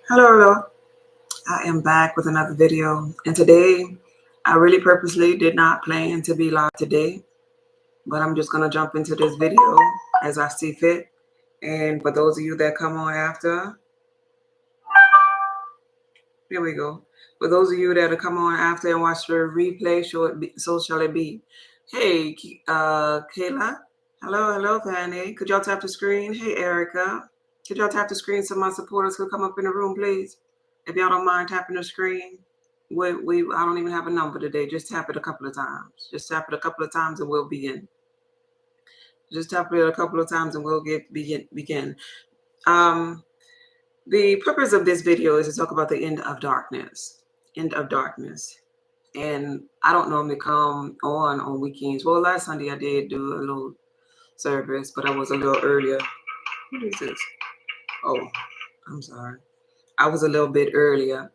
Hello. I am back with another video, and today I really purposely did not plan to be live today, but I'm just gonna jump into this video as I see fit. And for those of you that come on after, here we go. For those of you that are come on after and watch the replay, so shall it be. Hey, Kayla. Hello, Fanny. Could y'all tap the screen? Hey, Erica. Could y'all tap the screen so my supporters could come up in the room, please? If y'all don't mind tapping the screen. I don't even have a number today. Just tap it a couple of times. Just tap it a couple of times and we'll begin. Just tap it a couple of times and we'll begin. The purpose of this video is to talk about the end of darkness. End of darkness. And I don't normally come on weekends. Well, last Sunday I did do a little service, but I was a little earlier. What is this? Oh, I'm sorry. I was a little bit earlier.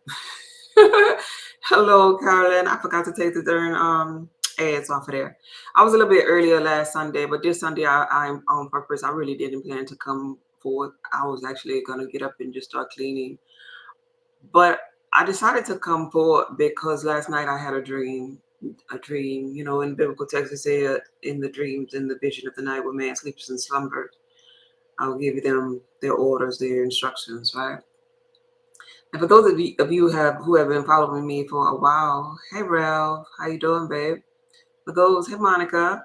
Hello, Carolyn. I forgot to take the darn ads off of there. I was a little bit earlier last Sunday, but this Sunday I'm on purpose. I really didn't plan to come forward. I was actually gonna get up and just start cleaning. But I decided to come forward because last night I had a dream. You know, in biblical text it said, in the dreams, in the vision of the night when man sleeps and slumbers, I'll give them their orders, their instructions, right? And for those of you who have been following me for a while, hey Ralph, how you doing, babe? Hey Monica,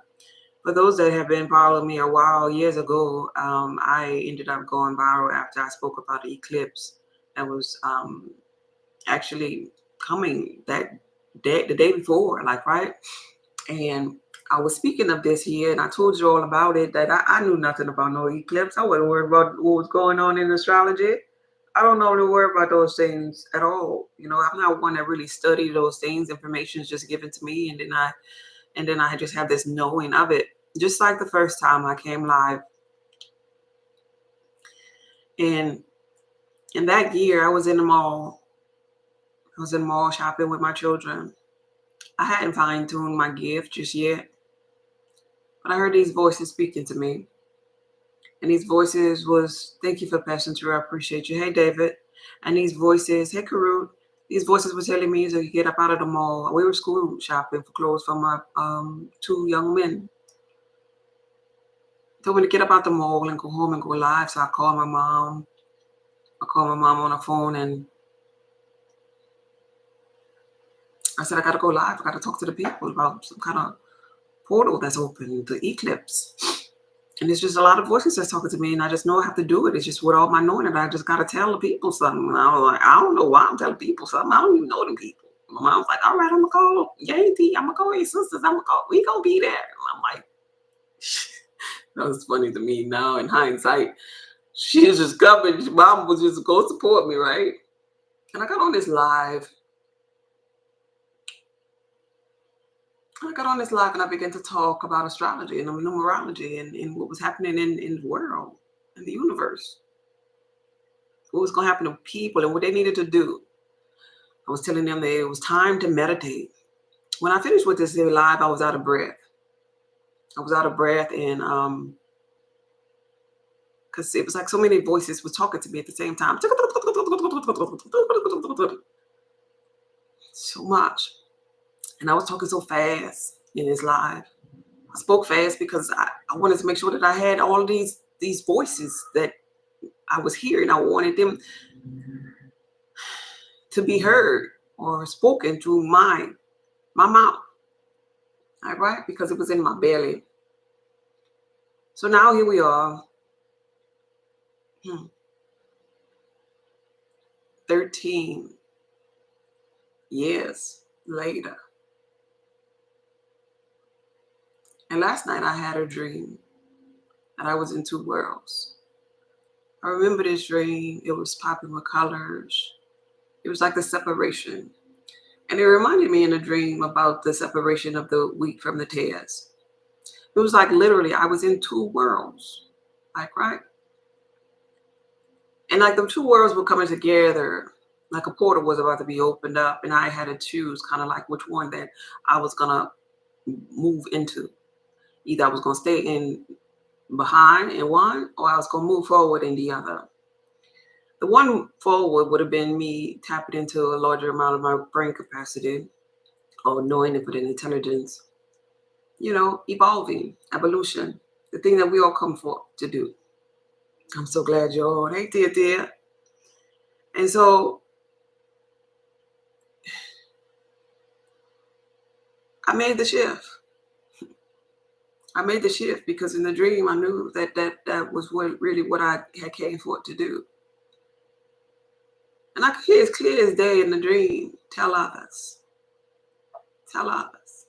for those that have been following me a while, years ago, I ended up going viral after I spoke about the eclipse that was actually coming that day, the day before, like, right? And I was speaking of this here, and I told you all about it, that I knew nothing about no eclipse. I wasn't worried about what was going on in astrology. I don't know to worry about those things at all. You know, I'm not one that really studied those things. Information is just given to me, and then I just have this knowing of it. Just like the first time I came live, and in that year, I was in the mall. I was in the mall shopping with my children. I hadn't fine-tuned my gift just yet, but I heard these voices speaking to me. And these voices was, thank you for passing through. I appreciate you. Hey, David. And these voices, hey, Karut. These voices were telling me to get up out of the mall. We were school shopping for clothes for my two young men. Told me to get up out the mall and go home and go live. So I called my mom. I called my mom on the phone and I said, I got to go live. I got to talk to the people about some kind of portal that's open, the eclipse. And it's just a lot of voices that's talking to me, and I just know I have to do it. It's just with all my knowing, and I just got to tell the people something. And I was like, I don't know why I'm telling people something. I don't even know them people. My mom was like, all right, I'm going to call Yankee. I'm going to call your sisters. We going to be there. And I'm like, that was funny to me now in hindsight. She was just coming. Mom was just go support me, right? And I got on this live. And I began to talk about astrology and numerology and what was happening in the world, in the universe. What was going to happen to people and what they needed to do. I was telling them that it was time to meditate. When I finished with this live, I was out of breath. And because it was like so many voices were talking to me at the same time. So much. And I was talking so fast in this live. I spoke fast because I wanted to make sure that I had all of these voices that I was hearing. I wanted them to be heard or spoken through my mouth. All right? Because it was in my belly. So now here we are. 13 years later. And last night I had a dream that I was in two worlds. I remember this dream. It was popping with colors. It was like the separation. And it reminded me in a dream about the separation of the wheat from the tares. It was like literally I was in two worlds. Like, right? And like the two worlds were coming together. Like a portal was about to be opened up. And I had to choose kind of like which one that I was going to move into. Either I was going to stay in behind in one or I was going to move forward in the other. The one forward would have been me tapping into a larger amount of my brain capacity or knowing infinite intelligence, evolving, evolution, the thing that we all come for to do. I'm so glad you're on. Hey, dear. And so I made the shift. I made the shift because in the dream I knew that was what I had came for it to do. And I could hear as clear as day in the dream, tell others. Tell others.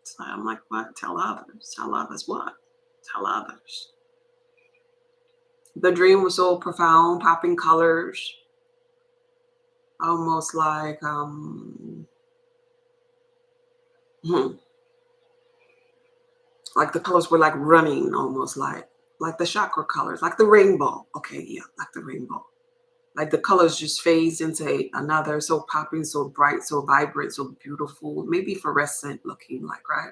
So I'm like, what? Tell others. Tell others what? Tell others. The dream was so profound, popping colors, almost like like the colors were like running, almost like the chakra colors, like the rainbow. Okay, yeah, like the rainbow. Like the colors just phase into another, so popping, so bright, so vibrant, so beautiful, maybe fluorescent looking, like, right?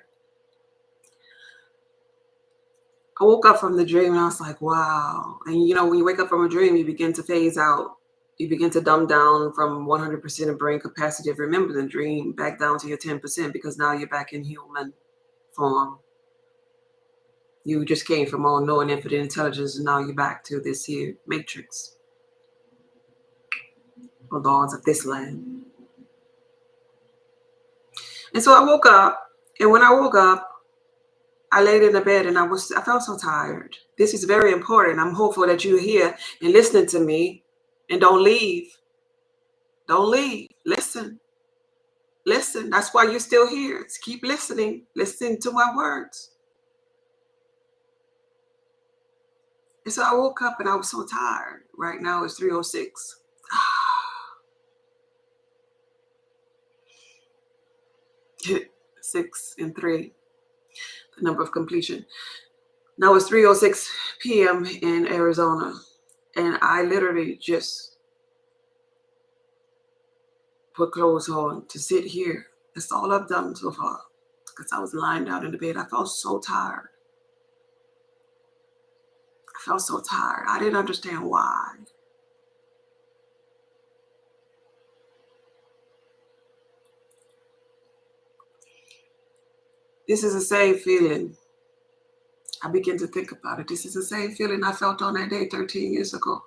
I woke up from the dream and I was like, wow. And when you wake up from a dream, you begin to phase out. You begin to dumb down from 100% of brain capacity of remembering the dream back down to your 10% because now you're back in human form. You just came from all knowing infinite intelligence and now you're back to this here matrix. The laws of this land. And so I woke up, and when I woke up, I laid in the bed and I felt so tired. This is very important. I'm hopeful that you're here and listening to me, and don't leave. Don't leave. Listen. Listen. That's why you're still here. Just keep listening. Listen to my words. And so I woke up and I was so tired. Right now it's 3:06. 6 and 3, the number of completion. Now it's 3:06 p.m. in Arizona, and I literally just put clothes on to sit here. That's all I've done so far, because I was lying down in the bed. I felt so tired. I felt so tired. I didn't understand why. This is the same feeling. I begin to think about it. This is the same feeling I felt on that day 13 years ago.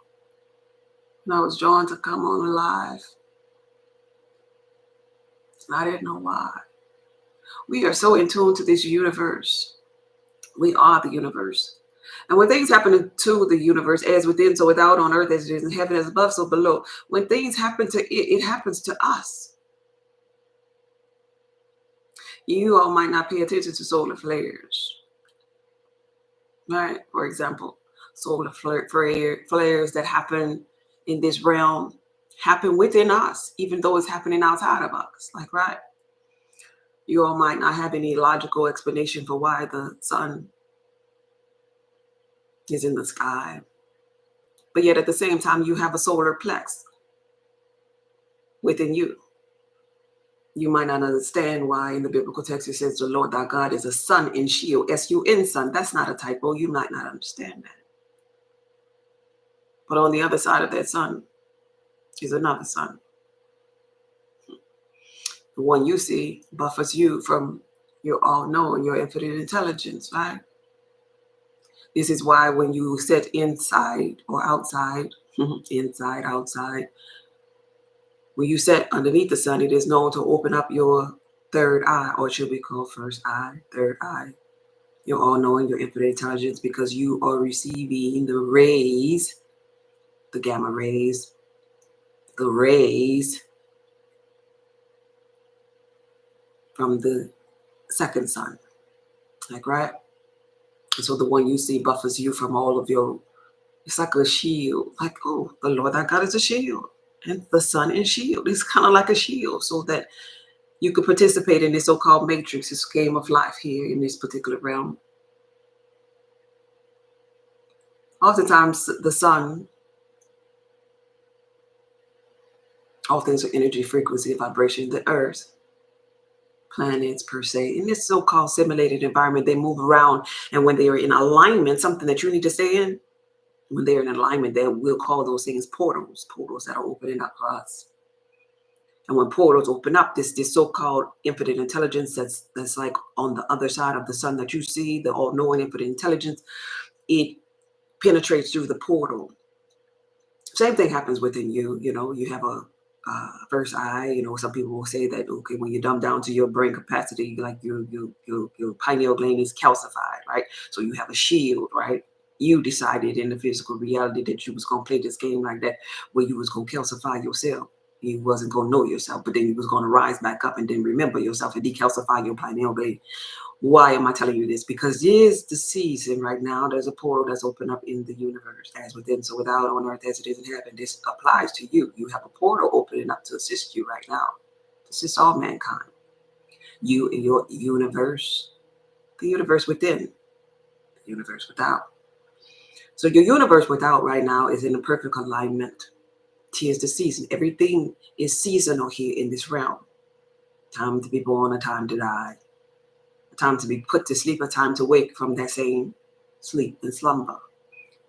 And I was drawn to come on alive. And I didn't know why. We are so in tune to this universe. We are the universe. And when things happen to the universe, as within, so without, on earth as it is in heaven, as above, so below, when things happen to it, it happens to us. You all might not pay attention to solar flares, right? For example, solar flares that happen in this realm happen within us, even though it's happening outside of us, like, right? You all might not have any logical explanation for why the sun is in the sky, but yet at the same time, you have a solar plex within you. You might not understand why in the biblical text it says the Lord thy God is a sun and shield, S-U-N, sun. That's not a typo. You might not understand that. But on the other side of that sun is another sun. The one you see buffers you from your all-knowing, your infinite intelligence, right? This is why when you sit inside or outside, inside, outside, when you sit underneath the sun, it is known to open up your third eye, or should we call first eye, third eye. You're all knowing your infinite intelligence because you are receiving the rays, the gamma rays, the rays from the second sun, like, right? So the one you see buffers you from all of your, it's like a shield, like, oh, the Lord thy God is a shield, and the sun and shield. It's kind of like a shield so that you could participate in this so-called matrix, this game of life here in this particular realm. Oftentimes the sun, all things are energy, frequency, vibration, the earth, planets per se, in this so-called simulated environment, they move around, and when they are in alignment, something that you need to stay in, When they're in alignment, then we'll call those things portals, portals that are opening up for us. And when portals open up, this so-called infinite intelligence that's like on the other side of the sun that you see, the all-knowing infinite intelligence, it penetrates through the portal. Same thing happens within you. You have a first eye. Some people will say that, okay, when you dumb down to your brain capacity, like your pineal gland is calcified, right? So you have a shield, right? You decided in the physical reality that you was gonna play this game like that, where you was gonna calcify yourself. You wasn't gonna know yourself, but then you was gonna rise back up and then remember yourself and decalcify your pineal gland. Why am I telling you this? Because here's the season right now. There's a portal that's open up in the universe as within. So without on earth as it is in heaven, this applies to you. You have a portal opening up to assist you right now. Assist all mankind. You and your universe, the universe within, the universe without. So your universe without right now is in a perfect alignment. Tis the season. Everything is seasonal here in this realm. Time to be born, a time to die. A time to be put to sleep, a time to wake from that same sleep and slumber.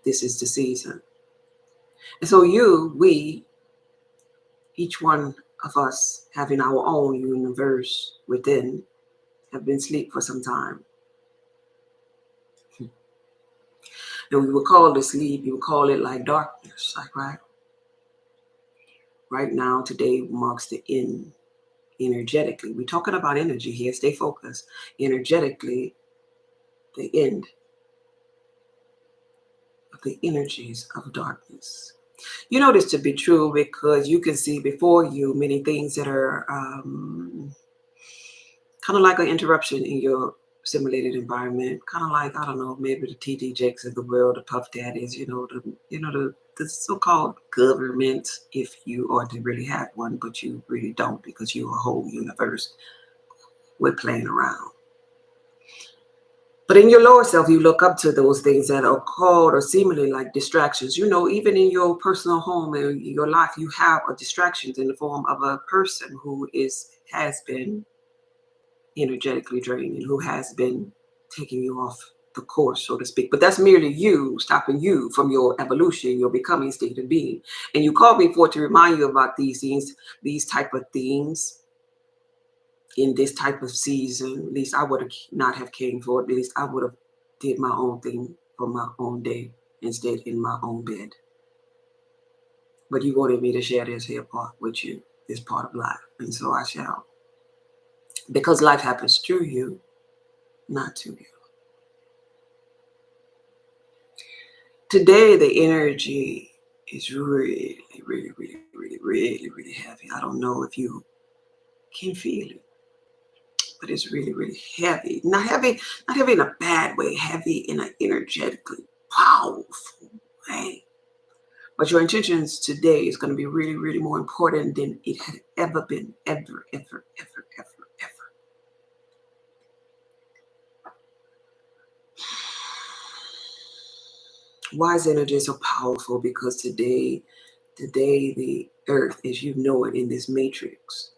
This is the season. And so we, each one of us having our own universe within, have been asleep for some time. And we would call it sleep, you would call it like darkness, like right now, today marks the end energetically. We're talking about energy here, stay focused. Energetically, the end of the energies of darkness. You know this to be true because you can see before you many things that are kind of like an interruption in your simulated environment. Kind of like, I don't know, maybe the TD Jakes of the world, the Puff Daddies, the so-called government, if you are to really have one, but you really don't because you're a whole universe. We're playing around. But in your lower self, you look up to those things that are called or seemingly like distractions. Even in your personal home and your life, you have a distractions in the form of a person who has been energetically drained and who has been taking you off the course, so to speak. But that's merely you stopping you from your evolution, your becoming state of being. And you called me for to remind you about these things, these type of things in this type of season. At least I would have not have came for it. At least I would have did my own thing for my own day instead in my own bed. But you wanted me to share this here part with you, this part of life. And so I shall. Because life happens through you, not to you. Today, the energy is really, really, really, really, really, really heavy. I don't know if you can feel it, but it's really, really heavy. Not heavy in a bad way, heavy in an energetically powerful way. But your intentions today is going to be really, really more important than it had ever been, ever, ever, ever, ever, ever. Why is energy so powerful? Because today the earth, as you know it in this matrix,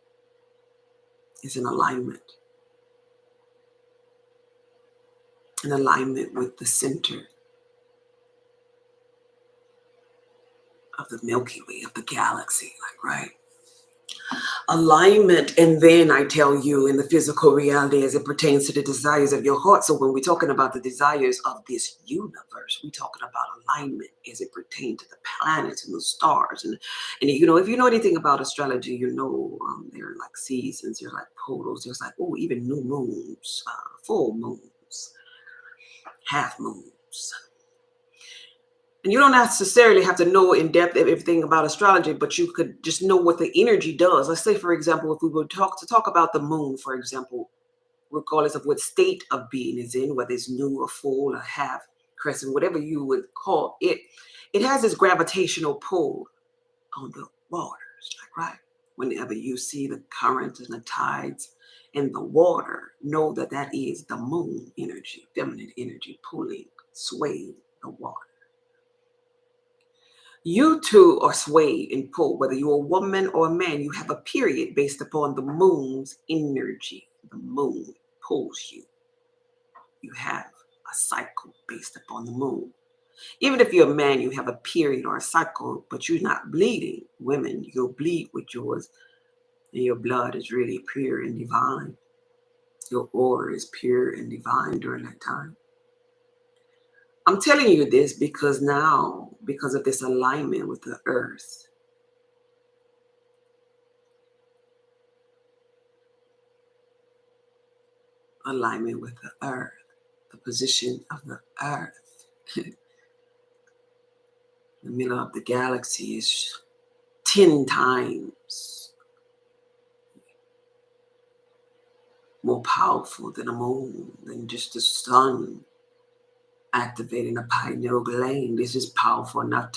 is in alignment. In alignment with the center of the Milky Way, of the galaxy, right? Alignment, and then I tell you in the physical reality as it pertains to the desires of your heart. So when we're talking about the desires of this universe, we're talking about alignment as it pertains to the planets and the stars. And if you know anything about astrology, there are like seasons, there's like portals, there's like, even new moons, full moons, half moons. And you don't necessarily have to know in depth everything about astrology, but you could just know what the energy does. Let's say, for example, if we were talk about the moon, for example, regardless of what state of being is in, whether it's new or full or half crescent, whatever you would call it, it has this gravitational pull on the waters, right? Whenever you see the current and the tides in the water, know that that is the moon energy, feminine energy pulling, swaying the water. You too are swayed and pulled, whether you're a woman or a man. You have a period based upon the moon's energy. The moon pulls you. You have a cycle based upon the moon. Even if you're a man, you have a period or a cycle, but you're not bleeding. Women, you'll bleed with yours, and your blood is really pure and divine. Your aura is pure and divine during that time. I'm telling you this because now, because of this alignment with the earth, alignment with the earth, the position of the earth, the middle of the galaxy is 10 times more powerful than a moon, than just the sun activating the pineal gland. This is powerful enough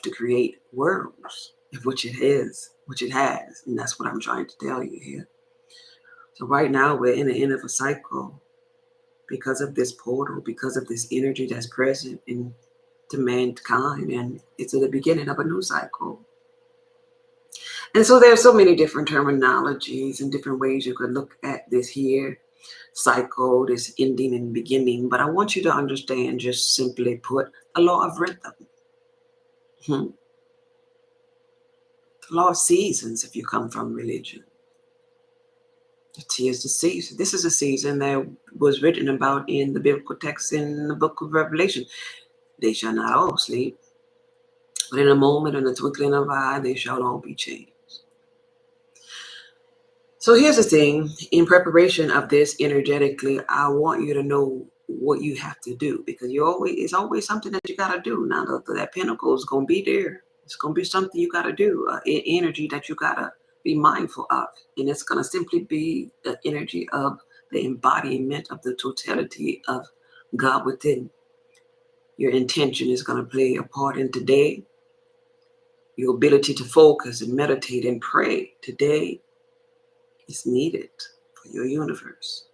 to create worlds, which it is, which it has. And that's what I'm trying to tell you here. So right now we're in the end of a cycle because of this portal, because of this energy that's present in to mankind, and it's at the beginning of a new cycle. And so there's so many different terminologies and different ways you could look at this here cycle, this ending and beginning. But I want you to understand, just simply put, the law of rhythm. The law of seasons, if you come from religion. Tis the season. This is a season that was written about in the biblical text in the book of Revelation. They shall not all sleep, but in a moment, in the twinkling of an eye, they shall all be changed. So here's the thing. In preparation of this energetically, I want you to know what you have to do, because it's always something that you got to do. Now that pinnacle is going to be there. It's going to be something you got to do, energy that you got to be mindful of. And it's going to simply be the energy of the embodiment of the totality of God within. Your intention is going to play a part in today. Your ability to focus and meditate and pray today is needed for your universe.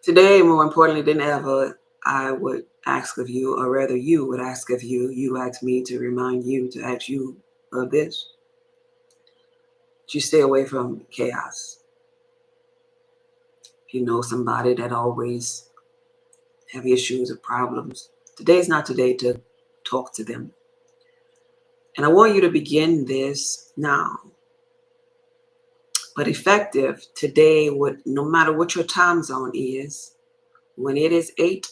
Today, more importantly than ever, I would ask of you, or rather you would ask of you, you ask me to remind you, to ask you of this. You stay away from chaos. If you know somebody that always have issues or problems, today's not today to talk to them. And I want you to begin this now. But effective today, no matter what your time zone is, when it is 8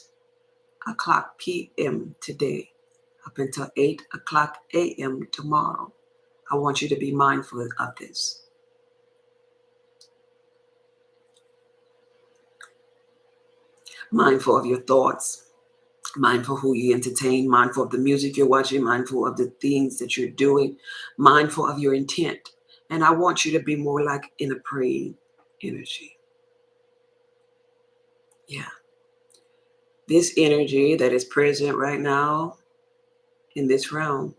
o'clock p.m. today, up until 8 o'clock a.m. tomorrow, I want you to be mindful of this. Mindful of your thoughts, mindful who you entertain, mindful of the music you're watching, mindful of the things that you're doing, mindful of your intent. And I want you to be more like in a praying energy. Yeah. This energy that is present right now in this realm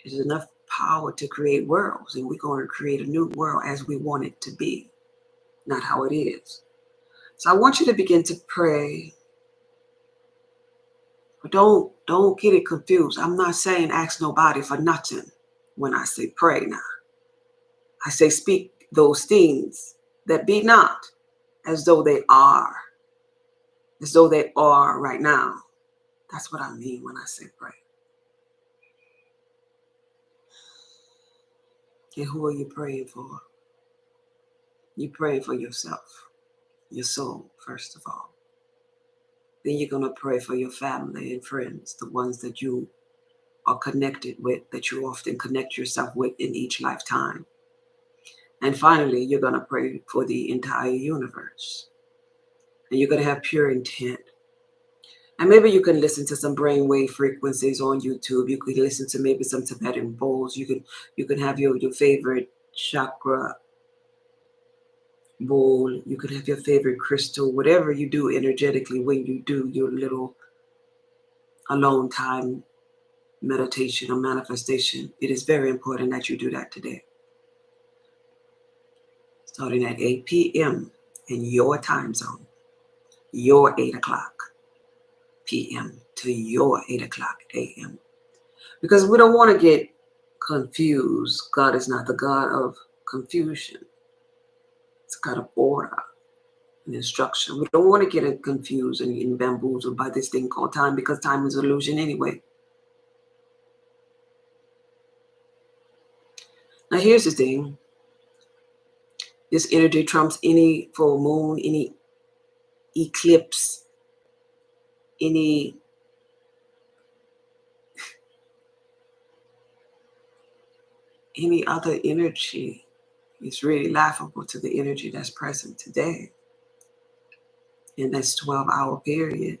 is enough power to create worlds, and we're going to create a new world as we want it to be, not how it is. So I want you to begin to pray, but don't get it confused. I'm not saying ask nobody for nothing when I say pray now. I say speak those things that be not as though they are right now. That's what I mean when I say pray. And who are you praying for? You're praying for yourself, your soul, first of all. Then you're going to pray for your family and friends, the ones that you are connected with, that you often connect yourself with in each lifetime. And finally, you're going to pray for the entire universe. And you're going to have pure intent. And maybe you can listen to some brainwave frequencies on YouTube. You could listen to maybe some Tibetan bowls. You can have your favorite chakra bowl. You could have your favorite crystal, whatever you do energetically when you do your little alone time meditation or manifestation. It is very important that you do that today. Starting at 8 p.m. in your time zone, your 8 o'clock p.m. to your 8 o'clock a.m. Because we don't want to get confused. God is not the God of confusion. It's a God of order and instruction. We don't want to get confused and bamboozled by this thing called time, because time is an illusion anyway. Now here's the thing. This energy trumps any full moon, any eclipse, any other energy. It's really laughable to the energy that's present today in this 12-hour period.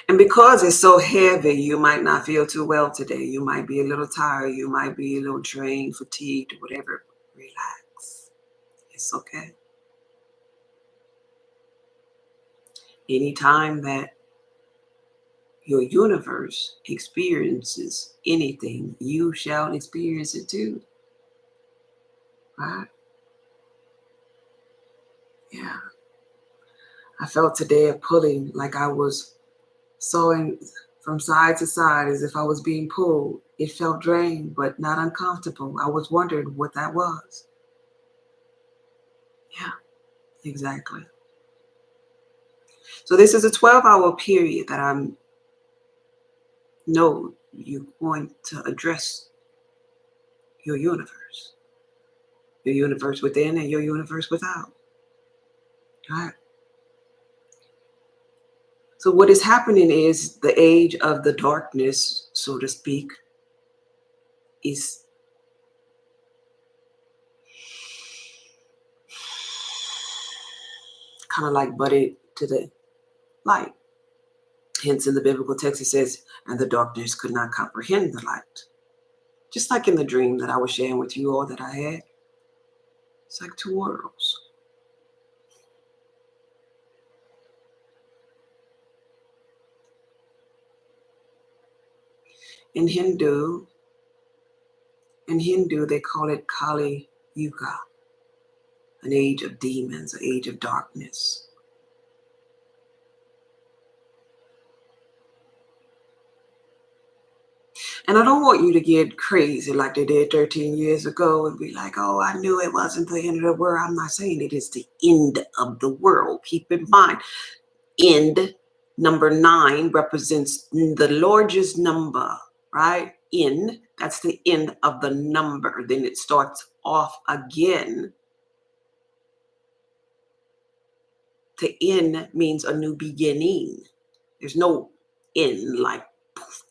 And because it's so heavy, you might not feel too well today. You might be a little tired. You might be a little drained, fatigued, whatever. Relax. It's okay. Anytime that your universe experiences anything, you shall experience it too. Right? Yeah. I felt today a pulling, like I was sawing from side to side as if I was being pulled. It felt drained, but not uncomfortable. I was wondering what that was. Yeah, exactly. So this is a 12-hour period that I know you're going to address your universe within and your universe without. All right. So what is happening is the age of the darkness, so to speak, is kind of like butted to the light. Hence, in the biblical text, it says, and the darkness could not comprehend the light. Just like in the dream that I was sharing with you all that I had. It's like two worlds. In Hindu, they call it Kali Yuga, an age of demons, an age of darkness. And I don't want you to get crazy like they did 13 years ago and be like, oh, I knew it wasn't the end of the world. I'm not saying it is the end of the world. Keep in mind, end number 9 represents the largest number, right? In, that's the end of the number. Then it starts off again. To end means a new beginning. There's no end, like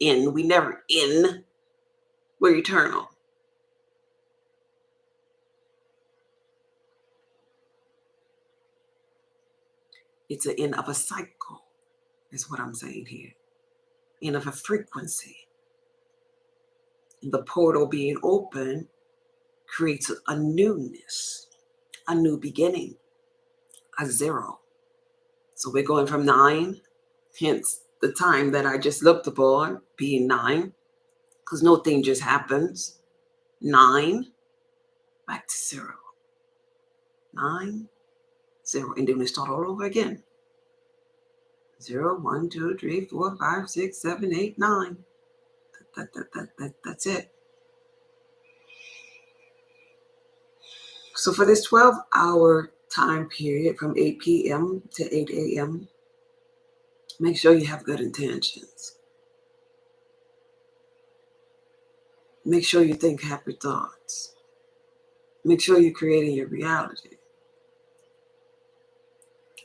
end. We never end. We're eternal. It's the end of a cycle, is what I'm saying here. End of a frequency. The portal being open creates a newness, a new beginning, a zero. So we're going from 9, hence the time that I just looked upon being 9, because nothing just happens. 9, back to 0. 9, 0, and then we start all over again. 0, 1, 2, 3, 4, 5, 6, 7, 8, 9. That's it. So for this 12-hour time period from 8 p.m. to 8 a.m., make sure you have good intentions. Make sure you think happy thoughts. Make sure you're creating your reality.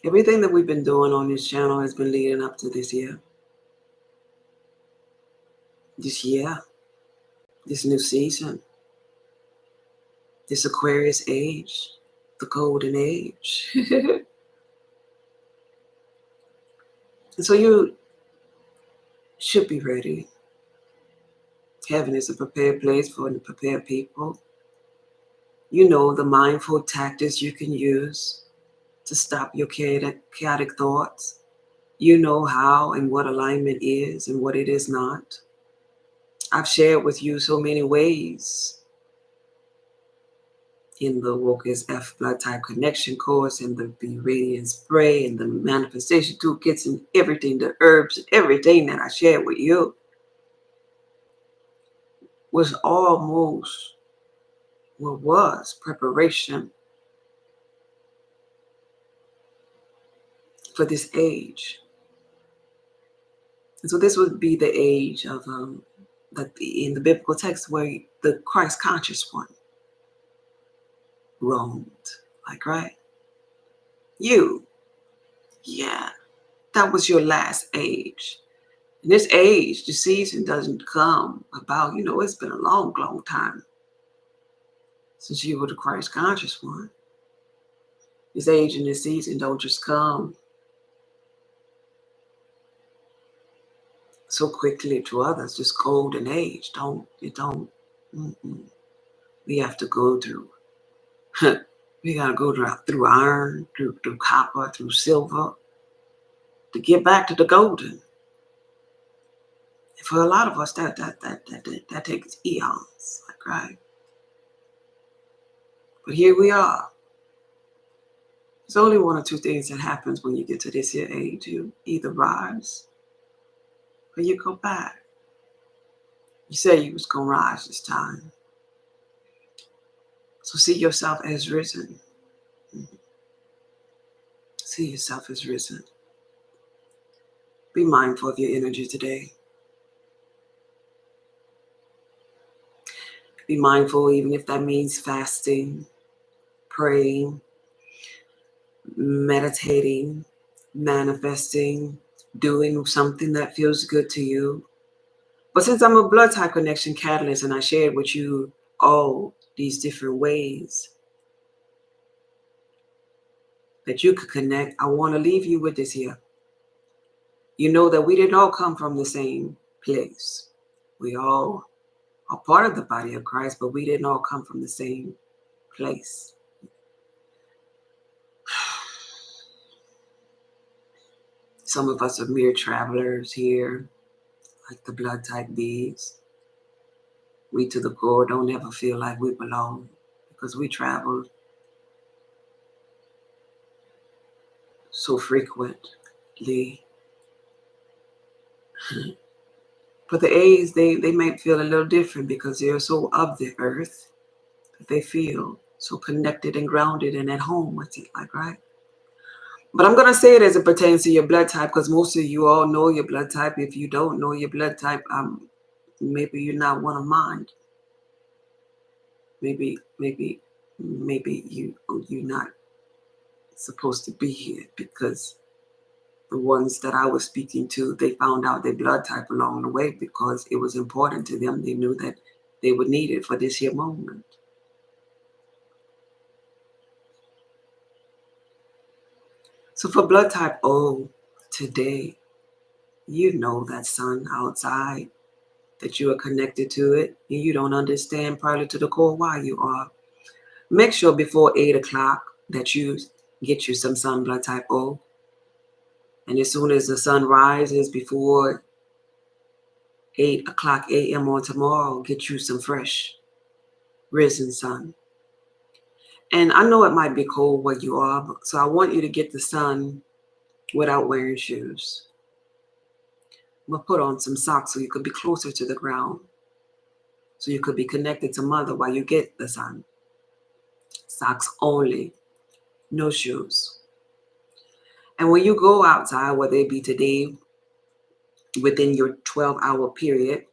Everything that we've been doing on this channel has been leading up to this year. This year, this new season, this Aquarius age, the golden age. And so you should be ready. Heaven is a prepared place for the prepared people. You know the mindful tactics you can use to stop your chaotic thoughts. You know how and what alignment is and what it is not. I've shared with you so many ways in the Woke's F blood type connection course, and the Be Radiant spray, and the manifestation toolkits, and everything, the herbs, everything that I shared with you was almost what was preparation for this age. And so this would be the age of in the biblical text where the Christ conscious one roamed. Like, right? You, yeah, that was your last age. In this age, the season doesn't come about, it's been a long, long time since you were the Christ conscious one. This age and this season don't just come so quickly to others. This golden age, it don't. Mm-mm. We have to go through. We gotta go through iron, through copper, through silver to get back to the golden. And for a lot of us, that takes eons, like, right? But here we are. There's only one or two things that happens when you get to this here age. You either rise or you go back. You said you was gonna rise this time. So see yourself as risen. See yourself as risen. Be mindful of your energy today. Be mindful, even if that means fasting, praying, meditating, manifesting, doing something that feels good to you. But since I'm a blood type connection catalyst and I shared with you all these different ways that you could connect, I want to leave you with this here. You know that we didn't all come from the same place. We all are part of the body of Christ, but we didn't all come from the same place. Some of us are mere travelers here, like the blood type Bs. We to the core don't ever feel like we belong because we travel so frequently. But the A's, they may feel a little different because they're so of the earth that they feel so connected and grounded and at home with it, like, right? But I'm going to say it as it pertains to your blood type because most of you all know your blood type. If you don't know your blood type, maybe you're not one of mine. Maybe you're not supposed to be here because the ones that I was speaking to, they found out their blood type along the way because it was important to them. They knew that they would need it for this here moment. So for blood type O today, you know that sun outside, that you are connected to it, and you don't understand probably to the core why you are. Make sure before 8 o'clock that you get you some sun blood type O. And as soon as the sun rises before 8 o'clock a.m. on tomorrow, get you some fresh risen sun. And I know it might be cold where you are, so I want you to get the sun without wearing shoes. We'll put on some socks so you could be closer to the ground, so you could be connected to mother while you get the sun. Socks only, no shoes. And when you go outside, whether it be today, within your 12-hour period,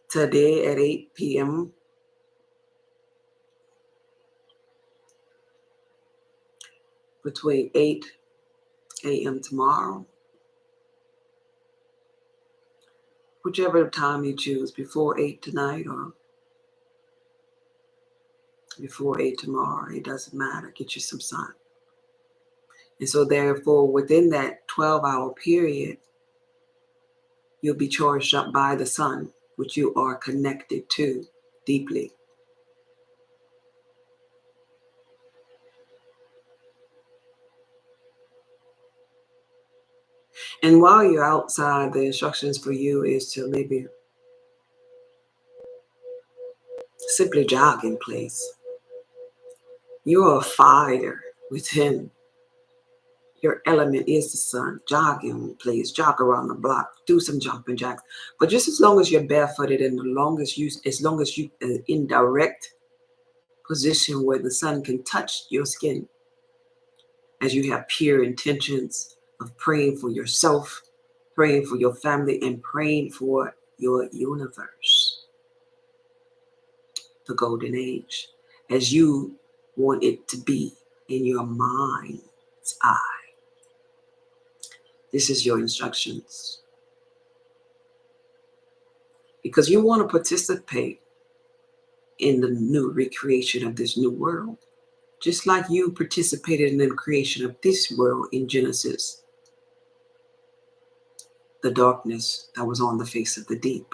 today at 8 p.m., between 8 a.m. tomorrow, whichever time you choose, before 8 tonight or before 8 tomorrow, it doesn't matter. Get you some sun. And so therefore, within that 12-hour period, you'll be charged up by the sun, which you are connected to deeply. And while you're outside, the instructions for you is to maybe simply jog in place. You're a fire within. Your element is the sun. Jogging, please jog around the block, do some jumping jacks. But just as long as you're barefooted and as long as you are in direct position where the sun can touch your skin, as you have pure intentions of praying for yourself, praying for your family, and praying for your universe, the golden age, as you want it to be in your mind's eye. This is your instructions. Because you want to participate in the new recreation of this new world, just like you participated in the creation of this world in Genesis, the darkness that was on the face of the deep.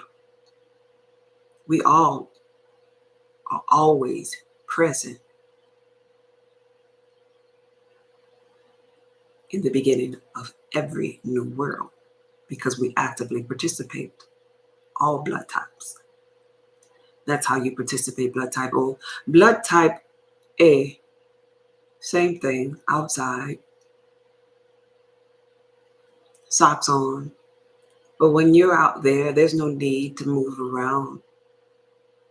We all are always present in the beginning of every new world because we actively participate, all blood types. That's how you participate, blood type O. Blood type A, same thing, outside, socks on. But when you're out there, there's no need to move around.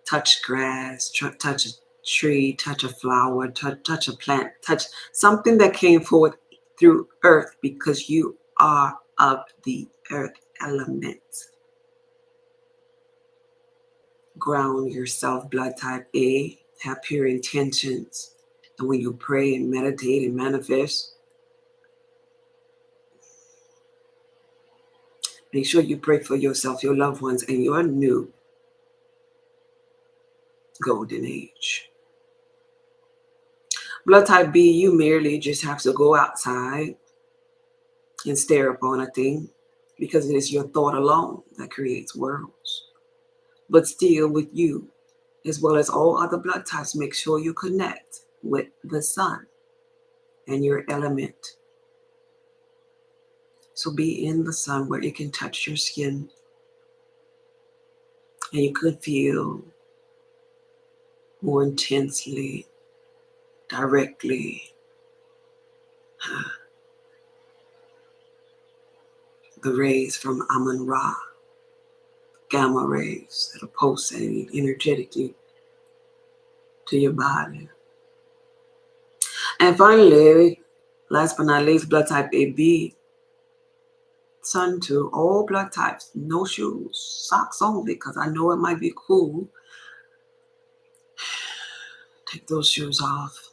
Touch grass, touch a tree, touch a flower, touch a plant, touch something that came forth through earth because you are of the earth element. Ground yourself, blood type A, have pure intentions. And when you pray and meditate and manifest, make sure you pray for yourself, your loved ones, and your new golden age. Blood type B, you merely just have to go outside and stare upon a thing because it is your thought alone that creates worlds. But still, with you, as well as all other blood types, make sure you connect with the sun and your element. So be in the sun where it can touch your skin and you could feel more intensely, directly, the rays from Amun Ra, gamma rays that are pulsating energetically to your body. And finally, last but not least, blood type AB, sun to all blood types, no shoes, socks only, because I know it might be cool. Take those shoes off.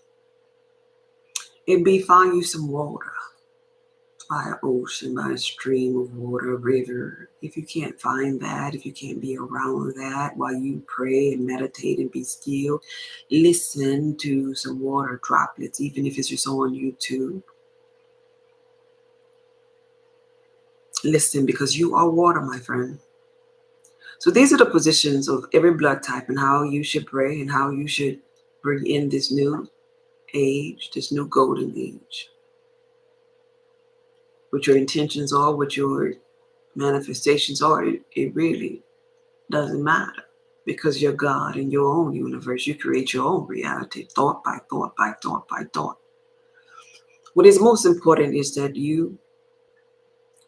AB, find you some water. By an ocean, by a stream of water, a river. If you can't find that, if you can't be around that while you pray and meditate and be still, listen to some water droplets, even if it's just on YouTube. Listen, because you are water, my friend. So these are the positions of every blood type and how you should pray and how you should bring in this new age, this new golden age. What your intentions are, what your manifestations are, it really doesn't matter because you're God in your own universe. You create your own reality, thought by thought by thought by thought. What is most important is that you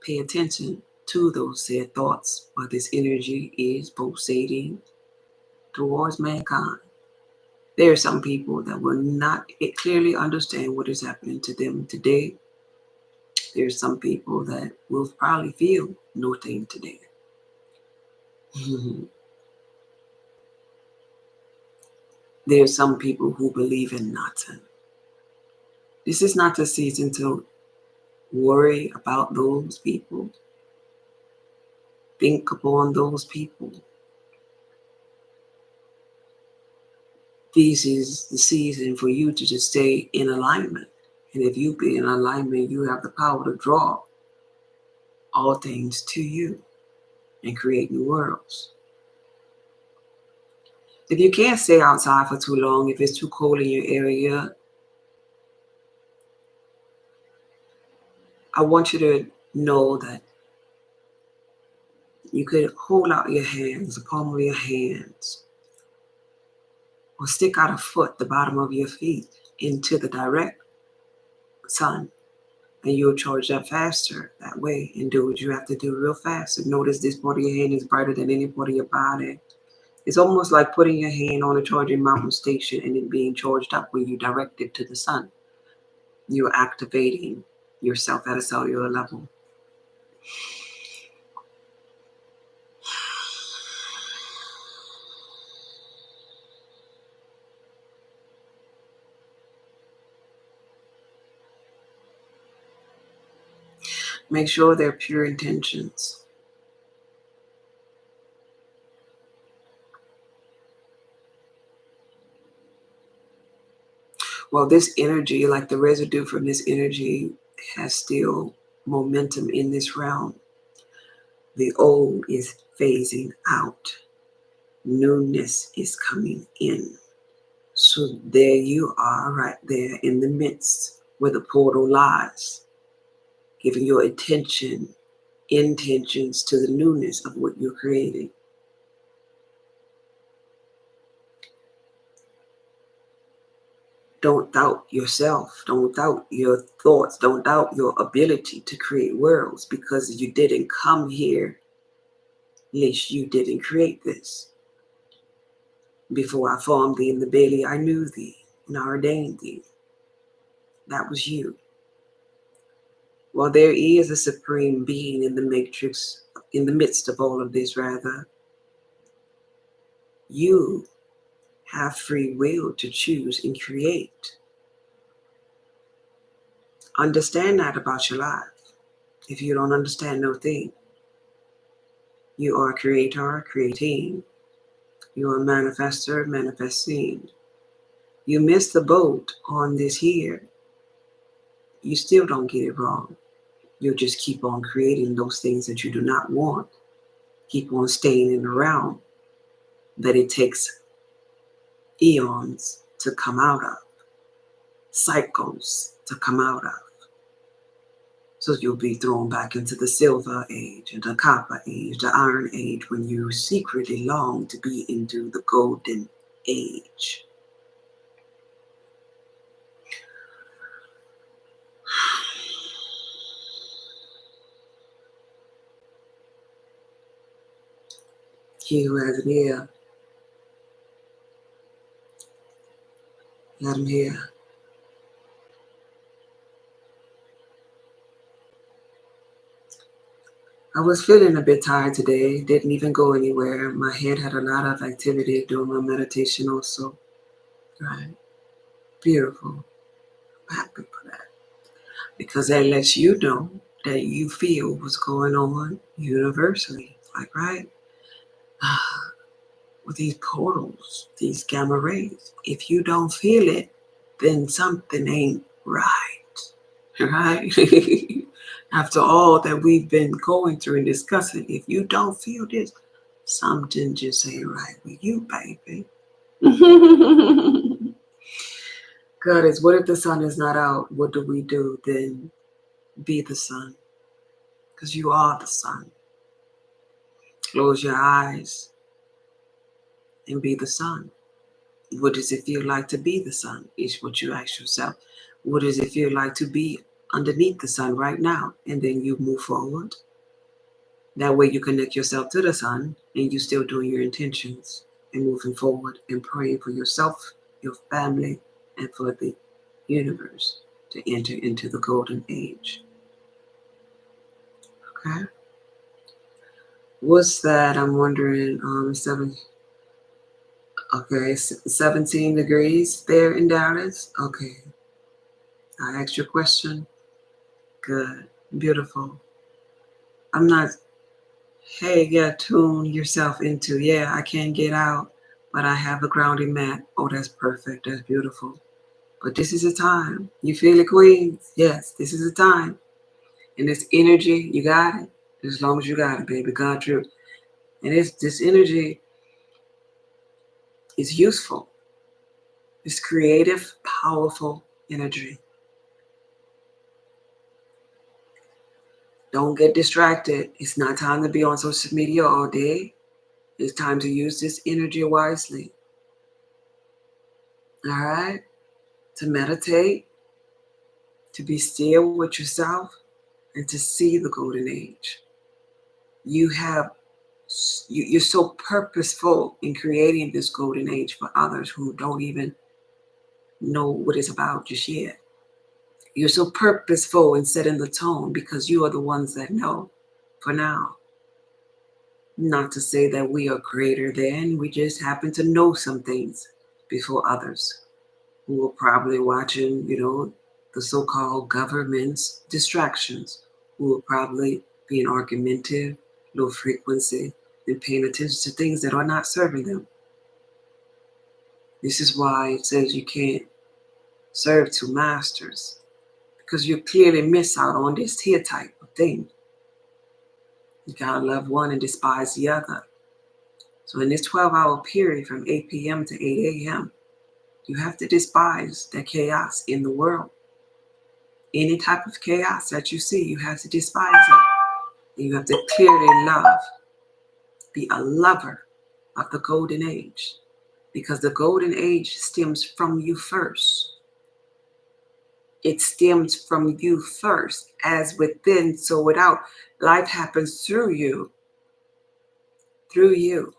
pay attention to those said thoughts while this energy is pulsating towards mankind. There are some people that will not clearly understand what is happening to them today. There are some people that will probably feel no thing today. There are some people who believe in nothing. This is not the season to worry about those people. Think upon those people. This is the season for you to just stay in alignment. And if you be in alignment, you have the power to draw all things to you and create new worlds. If you can't stay outside for too long, if it's too cold in your area, I want you to know that you could hold out your hands, the palm of your hands, or stick out a foot, the bottom of your feet, into the direct sun, and you'll charge up faster that way and do what you have to do real fast. And notice this part of your hand is brighter than any part of your body. It's almost like putting your hand on a charging mountain station and it being charged up when you direct it to the sun. You're activating yourself at a cellular level. Make sure they're pure intentions. Well, this energy, like the residue from this energy, has still momentum in this realm. The old is phasing out. Newness is coming in. So there you are, right there in the midst where the portal lies, giving your intentions to the newness of what you're creating. Don't doubt yourself. Don't doubt your thoughts. Don't doubt your ability to create worlds, because you didn't come here, least you didn't create this. Before I formed thee in the belly, I knew thee and I ordained thee. That was you. Well, there is a supreme being in the matrix, in the midst of all of this, rather. You have free will to choose and create. Understand that about your life. If you don't understand no thing, you are a creator, creating. You are a manifester, manifesting. You missed the boat on this here. You still don't get it wrong. You'll just keep on creating those things that you do not want. Keep on staying in the realm that it takes eons to come out of, cycles to come out of. So you'll be thrown back into the silver age and the copper age, the iron age, when you secretly long to be into the golden age. He who has an ear, let him hear. I was feeling a bit tired today, didn't even go anywhere. My head had a lot of activity during my meditation also. Right. Beautiful. I'm happy for that. Because that lets you know that you feel what's going on universally. Like, right? With these portals, these gamma rays. If you don't feel it, then something ain't right. Right? After all that we've been going through and discussing, if you don't feel this, something just ain't right with you, baby. God is, what if the sun is not out? What do we do then? Be the sun. Because you are the sun. Close your eyes and be the sun. What does it feel like to be the sun? Is what you ask yourself. What does it feel like to be underneath the sun right now? And then you move forward. That way you connect yourself to the sun and you still doing your intentions and moving forward and praying for yourself, your family, and for the universe to enter into the golden age. Okay? What's that? I'm wondering, 17 degrees there in Dallas. Okay. I asked your question. Good. Beautiful. I'm not, hey, yeah, tune yourself into, yeah, I can't get out, but I have a grounding mat. Oh, that's perfect. That's beautiful. But this is a time. You feel it, Queens? Yes, this is a time. And this energy, you got it. As long as you got it, baby. God true. And this energy is useful. It's creative, powerful energy. Don't get distracted. It's not time to be on social media all day. It's time to use this energy wisely. All right? to meditate, to be still with yourself, and to see the golden age. You're so purposeful in creating this golden age for others who don't even know what it's about just yet. You're so purposeful in setting the tone because you are the ones that know for now. Not to say that we are greater than, we just happen to know some things before others who are probably watching, the so-called government's distractions, who are probably being argumentative, low frequency, and paying attention to things that are not serving them. This is why it says you can't serve two masters, because you clearly miss out on this here type of thing. You gotta love one and despise the other. So in this 12-hour period from 8 p.m. to 8 a.m., you have to despise the chaos in the world. Any type of chaos that you see, you have to despise it. And you have to clearly love, be a lover of the golden age, because the golden age stems from you first. It stems from you first, as within, so without. Life happens through you. Through you.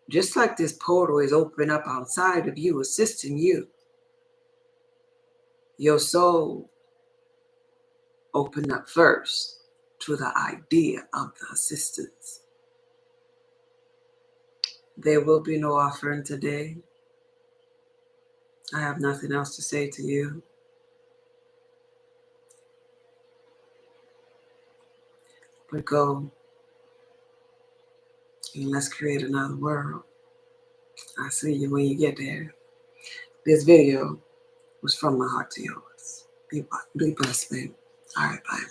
Just like this portal is opening up outside of you, assisting you. Your soul opened up first to the idea of the assistance. There will be no offering today. I have nothing else to say to you. But go and let's create another world. I'll see you when you get there. This video was from my heart to yours. Be blessed, babe. All right, bye.